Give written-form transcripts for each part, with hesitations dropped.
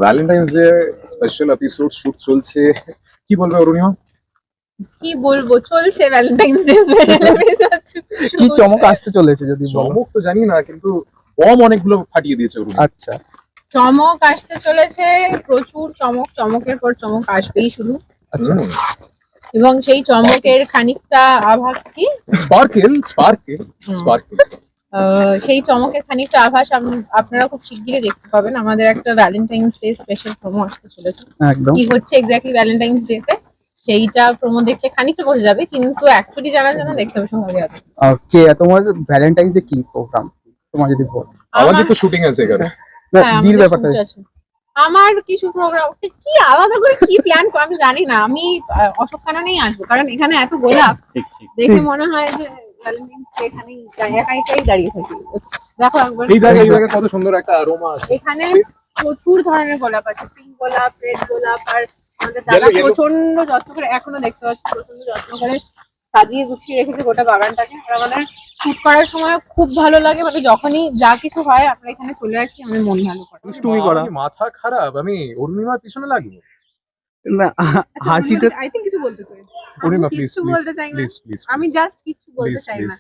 Valentine's day special episode shoot চলছে। কি বলবে অরুণিমা? কি বলবো, চলছে ভ্যালেন্টাইন্স ডে কি চমক আসতে চলেছে যদি বলো। চমক তো জানি না, কিন্তু বম অনেকগুলো ফাটিয়ে দিয়েছে অরুণিমা। আচ্ছা, চমক আসতে চলেছে, প্রচুর চমক, চমকের পর চমক আসবেই শুধু। আচ্ছা। এবং সেই চমকের খানিকটা আভাস কি স্পার্কেল স্পার্কেল স্পার্কেল সেই চমকের খানিকটা আভাস আপনারা খুব শিগগিরই দেখতে পাবেন। আমাদের একটা ভ্যালেন্টাইন্স ডে স্পেশাল প্রোমো আসতে চলেছে। একদম। কি হচ্ছে এক্স্যাক্টলি ভ্যালেন্টাইন্স ডে তে সেইটা প্রোমো দেখলে খানিকটা বোঝা যাবে, কিন্তু অ্যাকচুয়ালি জানার জন্য দেখতে হবে সঙ্গে যাবে। ওকে, তোমার ভ্যালেন্টাইন্স ডে কি প্রোগ্রাম তোমার যদি বল? আমাদের তো শুটিং আছে এখানে। না, হ্যাঁ, বিয়ের আমাদের ব্যাপারটা shoot আছে। আমার কিছু প্রোগ্রাম কি আলাদা করে কি প্ল্যান আমি জানি না। আমি অশোক কাননেই আসবো, কারণ এখানে এত গোলাপ ঠিক ঠিক। দেখে মনে হয় যে ভ্যালেন্টাইন্স ডে এখানেই একা একাই দাঁড়িয়ে থাকি। দেখো একবার এই জায়গায় কত সুন্দর একটা অ্যারোমা আসে। এখানে প্রচুর ধরনের গোলাপ আছে, পিঙ্ক গোলাপ, রেড গোলাপ, আর আমাদের দাদা Yellow, yellow. প্রচন্ড যত্ন করে, এখনো দেখতে পাচ্ছি প্রচন্ড যত্ন করে সাজিয়ে গুছিয়ে রেখেছে গোটা বাগানটাকে। আর আমাদের শুট করার সময় খুব ভালো লাগে, মানে যখনই যা কিছু হয় আমরা এখানে চলে আসি, আমাদের মন ভালো করে। দুষ্টুমি করা। আমি মাথা খারাপ, আমি অরুণিমার পিছনে লাগবো। না, হাসিটা আই থিংক কিছু বলতে চাই। অরুণিমা আমি প্লিজ কিচ্ছু বলতে চাই না, প্লিজ প্লিজ আমি জাস্ট কিছু বলতে চাই না।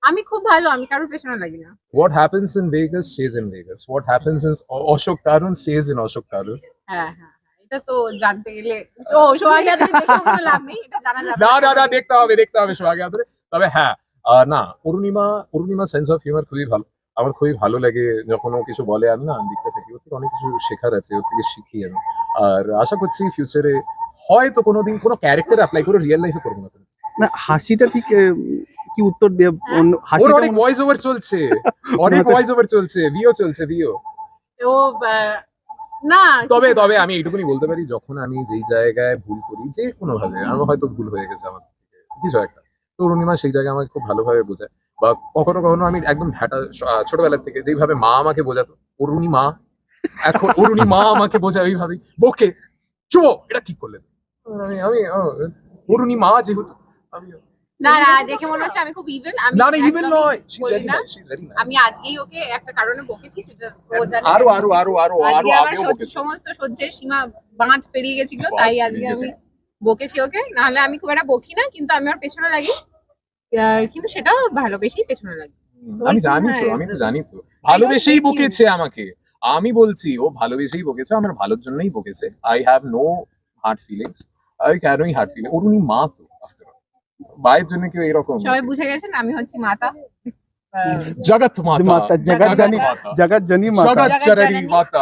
আমি খুব ভালো, আমি কারোর পেছনে লাগি না। What happens in Vegas stays in Vegas. What happens in Ashok Karun stays in Ashok Karun. হ্যাঁ হ্যাঁ, এটা তো জানতে গেলে ও সোহাগ আদরে দেখে কোনো লাভ নেই, এটা জানা যাবে না দেখতে হবে সোহাগ আদরে। তবে হ্যাঁ, না অরুণিমা সেন্স অফ হিউমার খুবই ভালো। আমার খুবই ভালো লাগে যখন ও কিছু বলে, আমি না দেখতে থাকি, ওর থেকে অনেক কিছু শেখার আছে, ওর থেকে শিখি আমি। আর আশা করছি ফিউচারে হয়তো কোনোদিন কোনো ক্যারেক্টার অ্যাপ্লাই করে রিয়েল লাইফে করবো না। না, হাসিটা ঠিক কি উত্তর দিয়ে অন্য ওর হাসিটা অনেক ভয়েস ওভার চলছে, অনেক ভয়েস ওভার চলছে, ভিও চলছে ভিও। ও না, তবে আমি এইটুকুনি বলতে পারি, যখন আমি যেই জায়গায় ভুল করি, যে কোনো ভাবে আমার হয়তো ভুল হয়ে গেছে আমার থেকে কিছু একটা, তো অরুণিমা সেই জায়গায় আমাকে খুব ভালোভাবে বোঝায়। বা কখনো কখনো আমি একদম ভ্যাটা ছোটবেলা থেকে যেইভাবে মা আমাকে বোঝাতো, অরুণিমা, এখন অরুণিমা আমাকে বোঝায় ওইভাবেই, বকে চুপ এটা কি করলে। আমি আমি অরুণিমা যেহেতু আমি না না, দেখে মনে হচ্ছে আমি খুব ইভেল। আমি না ইভেন একদমই নয়, বলি না। she's very nice. আমি আজকেই ওকে একটা কারণে বকেছি, সেটা ও জানে। আরো আজকে আমার আগেও বকেছি। সমস্ত সহ্যের সীমা বাঁধ পেরিয়ে গেছিল, তাই আজকে আমি বকেছি ওকে। নাহলে আমি খুব একটা বকি না, কিন্তু আমি ওর পেছনে লাগি। কিন্তু সেটা ভালোবেসেই পেছনে লাগি। আমি তো জানি তো ভালোবেসেই বকেছে আমাকে। আমি বলছি ও ভালোবেসেই বকেছে, আমার ভালোর জন্যই বকেছে। I have no hard feelings. আমি কেনই হার্ড ফিলিং, অরুণি মা তো ভাইয়ের জন্য কেউ এরকম। সবাই বুঝে গেছেন আমি হচ্ছি মাতা, জগৎ মাতা, মাতা, জগৎ জননী মাতা। জগৎ জননী মাতা।